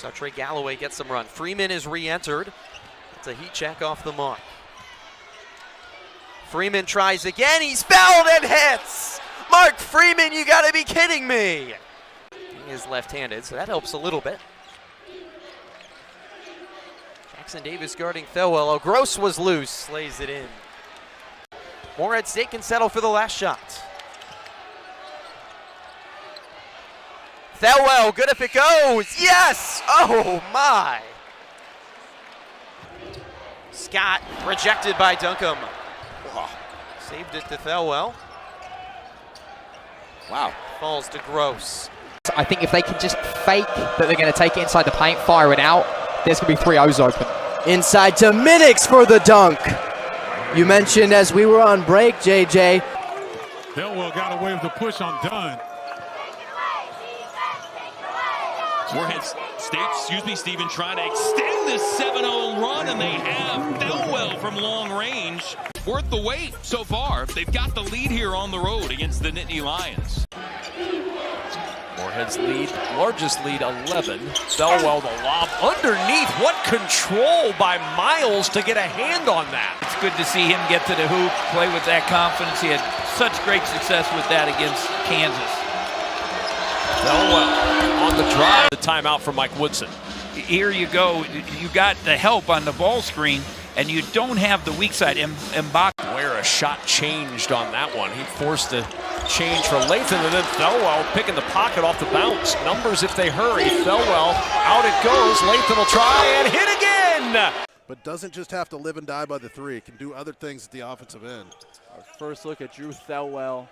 So Trey Galloway gets some run. Freeman is re-entered. It's a heat check off the mark. Freeman tries again. He's fouled and hits. Mark Freeman, you gotta be kidding me. He is left-handed, so that helps a little bit. Jackson Davis guarding Thelwell. Oh, Gross was loose, lays it in. Morehead State can settle for the last shot. Thelwell, good if it goes. Yes! Oh my! Scott rejected by Duncombe. Saved it to Thelwell. Wow. Falls to Gross. I think if they can just fake that they're going to take it inside the paint, fire it out, there's going to be 3 O's open. Inside to Minix for the dunk. You mentioned as we were on break, JJ. Thelwell got away with the push on Dunn. Morehead State, Stephen, trying to extend this 7-0 run, and they have Thelwell from long range. Worth the wait so far. They've got the lead here on the road against the Nittany Lions. Morehead's lead, largest lead, 11. Thelwell the lob underneath. What control by Miles to get a hand on that. It's good to see him get to the hoop, play with that confidence. He had such great success with that against Kansas. Thelwell on the drive. The timeout from Mike Woodson. Here you go. You got the help on the ball screen, and you don't have the weak side. Mbaka. Where a shot changed on that one. He forced a change for Lathan, and then Thelwell picking the pocket off the bounce. Numbers if they hurry. Thelwell, out it goes. Lathan will try and hit again. But doesn't just have to live and die by the three. Can do other things at the offensive end. Our first look at Drew Thelwell.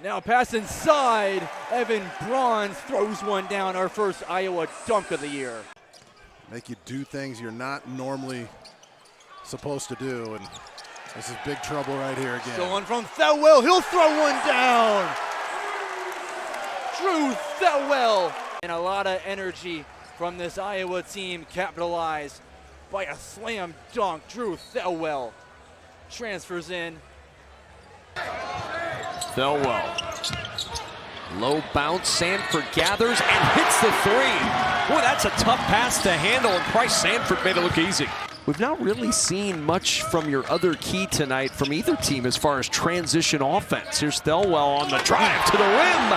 Now pass inside. Evan Bronze throws one down. Our first Iowa dunk of the year. Make you do things you're not normally supposed to do, and this is big trouble right here again. Still one from Thelwell. He'll throw one down. Drew Thelwell. And a lot of energy from this Iowa team, capitalized by a slam dunk. Drew Thelwell transfers in. Thelwell. Low bounce, Sanford gathers and hits the 3. Boy, that's a tough pass to handle, and Price Sanford made it look easy. We've not really seen much from your other key tonight from either team as far as transition offense. Here's Thelwell on the drive to the rim,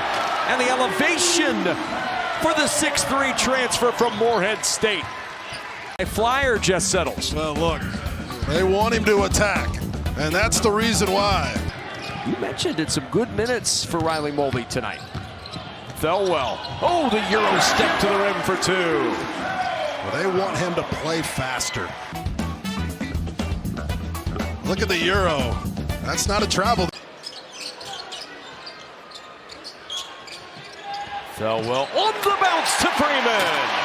and the elevation for the 6'3 transfer from Morehead State. A flyer just settles. Well, look, they want him to attack, and that's the reason why. You mentioned it's some good minutes for Riley Mulvey tonight. Thelwell, oh, the Euro step to the rim for 2. Well, they want him to play faster. Look at the Euro. That's not a travel. Thelwell on the bounce to Freeman.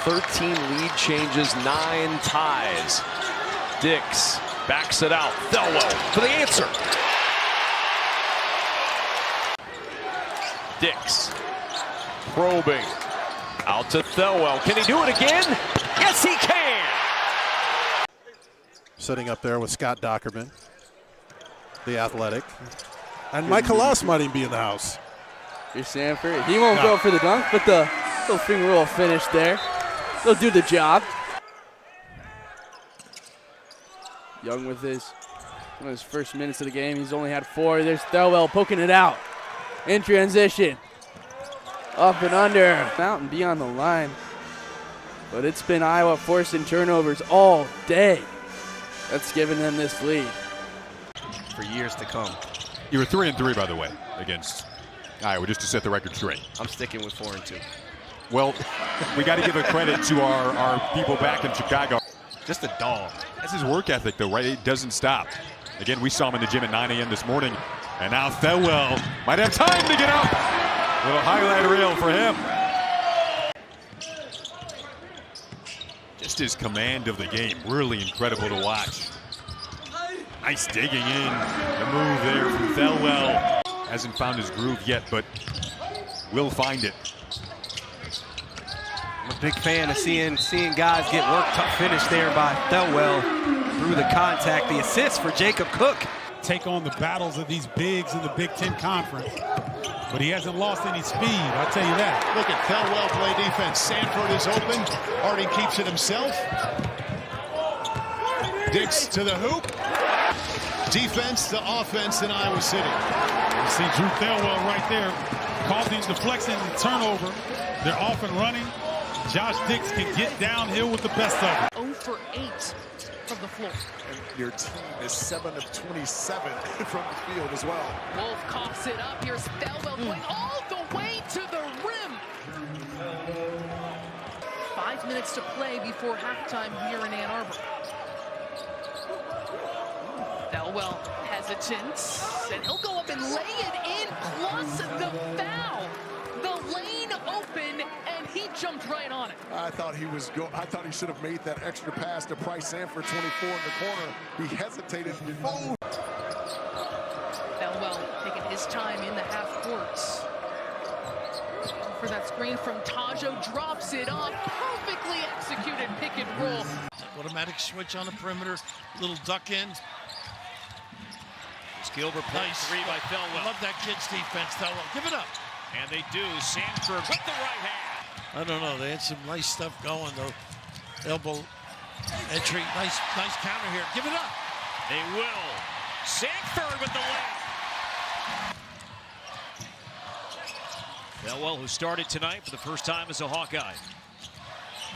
"13 lead changes, 9 ties. Dix backs it out. Thelwell for the answer. Dix probing out to Thelwell. Can he do it again? Yes, he can. Sitting up there with Scott Dockerman, the athletic, and Michael Loss might even be in the house. Here's Sanford. He won't go for the dunk, but the little finger roll finish there. They'll do the job. Young with one of his first minutes of the game. He's only had 4. There's Thelwell poking it out. In transition. Up and under. Out and be on the line. But it's been Iowa forcing turnovers all day. That's given them this lead. For years to come. You were 3-3, by the way, against Iowa, just to set the record straight. I'm sticking with 4-2. Well, we got to give a credit to our people back in Chicago. Just a dog. That's his work ethic, though, right? It doesn't stop. Again, we saw him in the gym at 9 a.m. this morning, and now Thelwell might have time to get up. Little highlight reel for him. Just his command of the game, really incredible to watch. Nice digging in. The move there from Thelwell. Hasn't found his groove yet, but will find it. I'm a big fan of seeing guys get work. Tough finish there by Thelwell through the contact. The assist for Jacob Cook. take on the battles of these bigs in the Big Ten Conference. But he hasn't lost any speed, I'll tell you that. Look at Thelwell play defense. Sanford is open. Harding keeps it himself. Dix to the hoop. Defense to offense in Iowa City. You see Drew Thelwell right there causing deflection and turnover. They're off and running. Josh Dix can get downhill with the best of them. 0 for 8 from the floor. And your team is 7 of 27 from the field as well. Wolf coughs it up. Here's Thelwell going all the way to the rim. 5 minutes to play before halftime here in Ann Arbor. Thelwell hesitant, and he'll go up and lay it in, plus the foul. The lane open, and he jumped right on it. I thought he should have made that extra pass to Bryce Sanford, 24 in the corner. He hesitated. Oh. Thelwell taking his time in the half courts. For that screen from Tajo, drops it up. Perfectly executed pick and roll. Automatic switch on the perimeter. Little duck in. Gilbert nice 3 by Thelwell. Love that kid's defense, Thelwell. Give it up. And they do. Sanford with the right hand. I don't know. They had some nice stuff going, though. Elbow entry. Nice counter here. Give it up. They will. Sanford with the layup. Thelwell, who started tonight for the first time as a Hawkeye.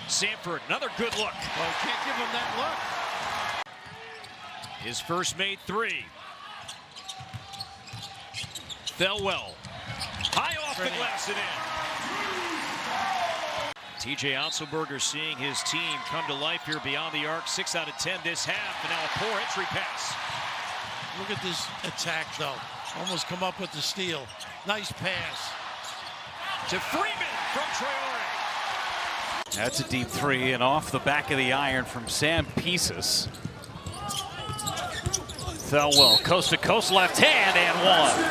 Sanford, another good look. Well, can't give him that look. His first made 3. Thelwell, high off the glass and in. TJ Otzelberger seeing his team come to life here beyond the arc. 6 out of 10 this half, and now a poor entry pass. Look at this attack, though. Almost come up with the steal. Nice pass. To Freeman from Traore. That's a deep 3, and off the back of the iron from Sam Pieces. Thelwell, coast to coast, left hand, and 1.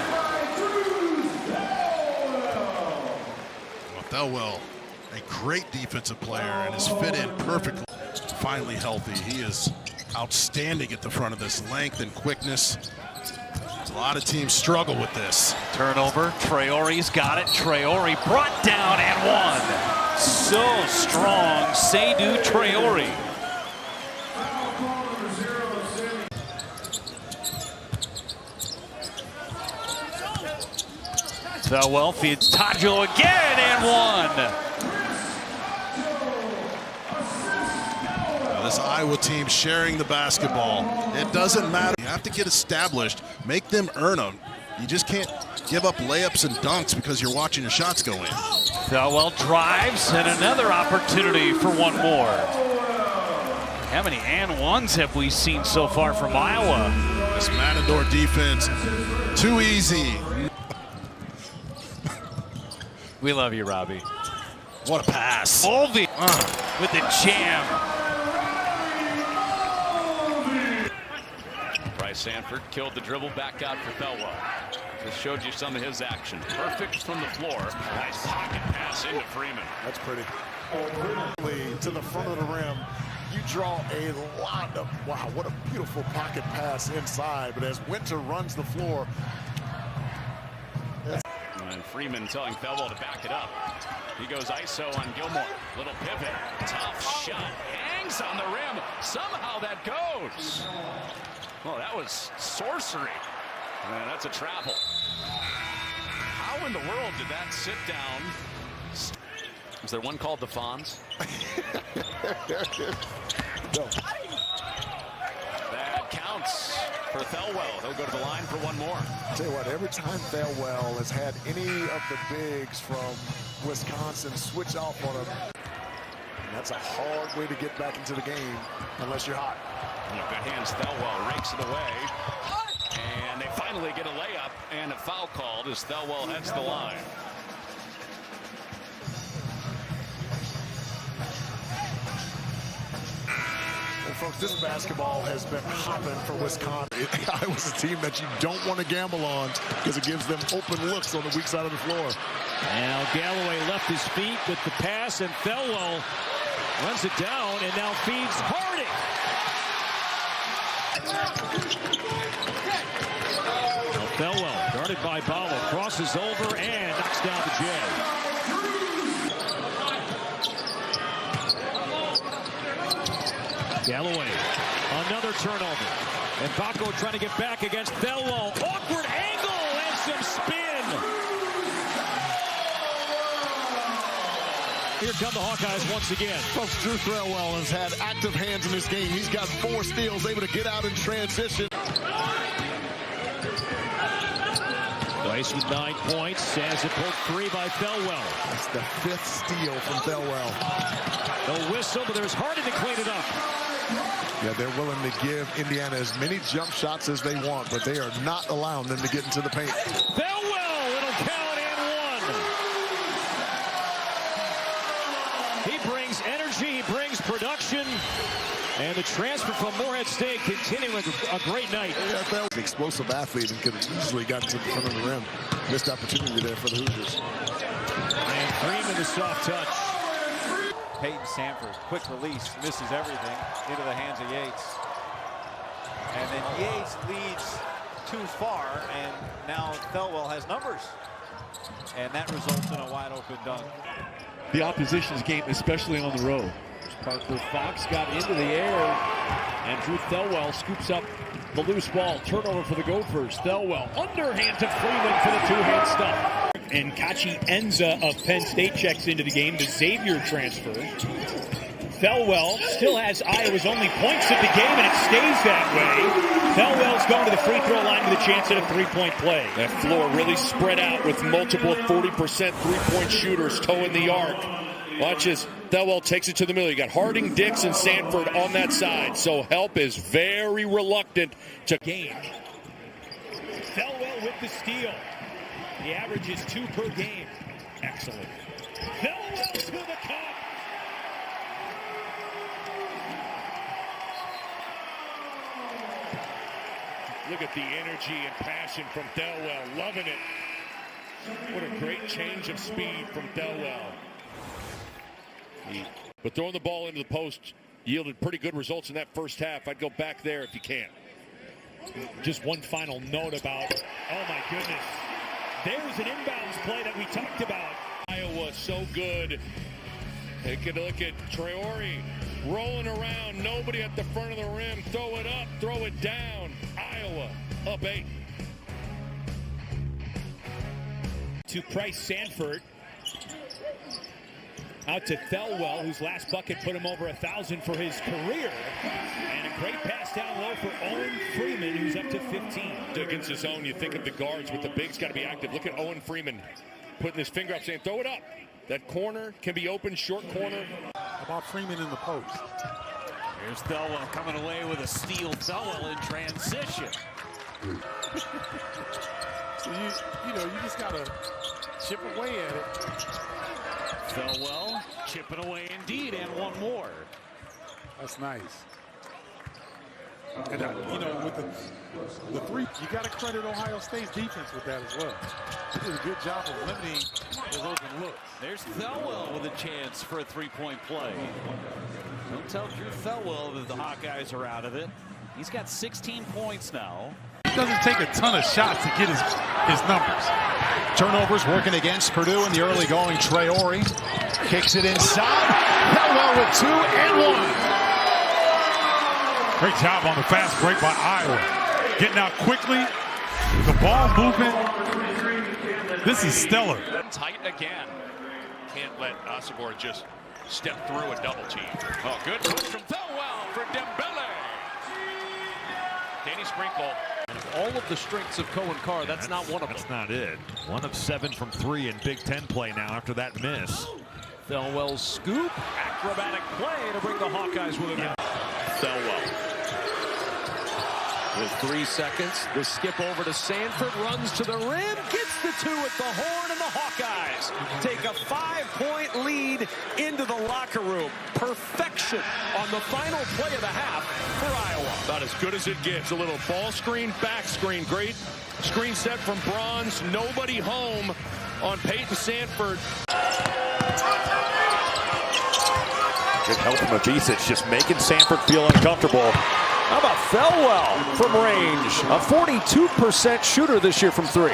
Thelwell, a great defensive player, and has fit in perfectly. Finally healthy. He is outstanding at the front of this length and quickness. A lot of teams struggle with this. Turnover, Traore's got it. Traore brought down and 1. So strong, Seydou Traore. Thelwell feeds Tajo again and 1. This Iowa team sharing the basketball. It doesn't matter. You have to get established. Make them earn them. You just can't give up layups and dunks because you're watching your shots go in. Thelwell drives, and another opportunity for 1 more. How many and 1s have we seen so far from Iowa? This Matador defense, too easy. We love you, Robbie. What a pass. Mulvey with the jam. Bryce Sanford killed the dribble, back out for Thelwell. Just showed you some of his action. Perfect from the floor. Nice pocket pass into Freeman. That's pretty. To the front of the rim. You draw a lot of, wow, what a beautiful pocket pass inside. But as Winter runs the floor, and Freeman telling Thelwell to back it up. He goes ISO on Gilmore. Little pivot. Tough shot. Hangs on the rim. Somehow that goes. Well, that was sorcery. Man, that's a travel. How in the world did that sit down? Is there one called the Fonz? No. That counts for Thelwell. He'll go to the line for 1 more. Tell you what, every time Thelwell has had any of the bigs from Wisconsin switch off on him, that's a hard way to get back into the game unless you're hot. Good hands. Thelwell rakes it away. And they finally get a layup and a foul called as Thelwell heads the line. And folks, this basketball has been hopping for Wisconsin. It was a team that you don't want to gamble on because it gives them open looks on the weak side of the floor. Now Galloway left his feet with the pass, and Thelwell runs it down and now feeds Harding. Thelwell, guarded by Bala, crosses over and knocks down the J. Galloway, another turnover. And Baco trying to get back against Thelwell. Awkward angle and some spin. Here come the Hawkeyes once again. Folks, Drew Thelwell has had active hands in this game. He's got 4 steals, able to get out in transition. Rice with 9 points. Has it pulled free by Thelwell. That's the 5th steal from Thelwell. No whistle, but there's Harden to clean it up. Yeah, they're willing to give Indiana as many jump shots as they want, but they are not allowing them to get into the paint. Thelwell, it'll count and 1. He brings energy, he brings production. And the transfer from Morehead State continuing a great night. Yeah, an explosive athlete and could have easily gotten to the front of the rim. Missed opportunity there for the Hoosiers. And Freeman, the soft touch. Peyton Sanford, quick release, misses everything into the hands of Yates. And then Yates leads too far, and now Thelwell has numbers. And that results in a wide open dunk. The opposition's game, especially on the road. Parker Fox got into the air, and Drew Thelwell scoops up the loose ball. Turnover for the Gophers. Thelwell underhand to Freeman for the two-hand stuff. And Kachi Enza of Penn State checks into the game, the Xavier transfer. Thelwell still has Iowa's only points of the game, and it stays that way. Thelwell's going to the free throw line with a chance at a three-point play. That floor really spread out with multiple 40% three-point shooters toeing the arc. Watch as Thelwell takes it to the middle. You got Harding, Dix, and Sanford on that side. So help is very reluctant to game. Thelwell with the steal. The average is 2 per game. Excellent. Thelwell to the cup. Look at the energy and passion from Thelwell. Loving it. What a great change of speed from Thelwell. But throwing the ball into the post yielded pretty good results in that first half. I'd go back there if you can. Just one final note about, oh my goodness. There's an inbounds play that we talked about. Iowa so good. Take a look at Traore rolling around. Nobody at the front of the rim. Throw it up, throw it down. Iowa up 8. To Price Sanford. Out to Thelwell, whose last bucket put him over 1,000 for his career. And a great pass down low for Owen Freeman, who's up to 15. Against his own, you think of the guards, but the big's got to be active. Look at Owen Freeman putting his finger up, saying, throw it up. That corner can be open, short corner. How about Freeman in the post? Here's Thelwell coming away with a steal. Thelwell in transition. So you just got to chip away at it. Thelwell chipping away indeed, and one more. That's nice. And with the three, you got to credit Ohio State's defense with that as well. They did a good job of limiting those open looks. There's Thelwell with a chance for a three-point play. Don't tell Drew Thelwell that the Hawkeyes are out of it. He's got 16 points now. It doesn't take a ton of shots to get his numbers. Turnovers working against Purdue in the early going. Traore kicks it inside. Thelwell with 2 and 1. Great job on the fast break by Iowa. Getting out quickly. The ball movement. This is stellar. Tight again. Can't let Asagor just step through a double team. Oh, good push from Thelwell for Dembele. Danny Sprinkle. All of the strengths of Cohen Carr, that's not one of them. That's not it. 1 of 7 from 3 in Big Ten play now after that miss. Thelwell's scoop. Acrobatic play to bring the Hawkeyes with him. Thelwell. With 3 seconds, the skip over to Sanford, runs to the rim, gets the 2 at the horn, and the Hawkeyes take a 5-point lead into the locker room. Perfection on the final play of the half for Iowa. About as good as it gets. A little ball screen, back screen. Great screen set from Bronze. Nobody home on Peyton Sanford. Good help from Abisic, just making Sanford feel uncomfortable. How about Thelwell from range? A 42% shooter this year from three.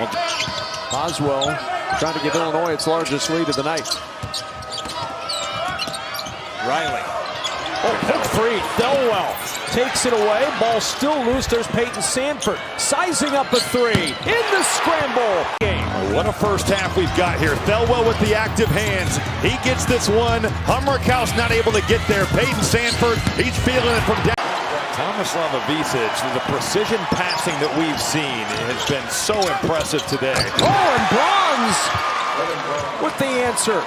Boswell trying to give Illinois its largest lead of the night. Riley. Oh, hook free. Thelwell takes it away. Ball still loose. There's Peyton Sanford sizing up a three in the scramble game. What a first half we've got here. Thelwell with the active hands. He gets this one. Hummerkaus not able to get there. Peyton Sanford, he's feeling it from down. Tomislav Ivicic, the precision passing that we've seen has been so impressive today. Oh, and Bronze with the answer.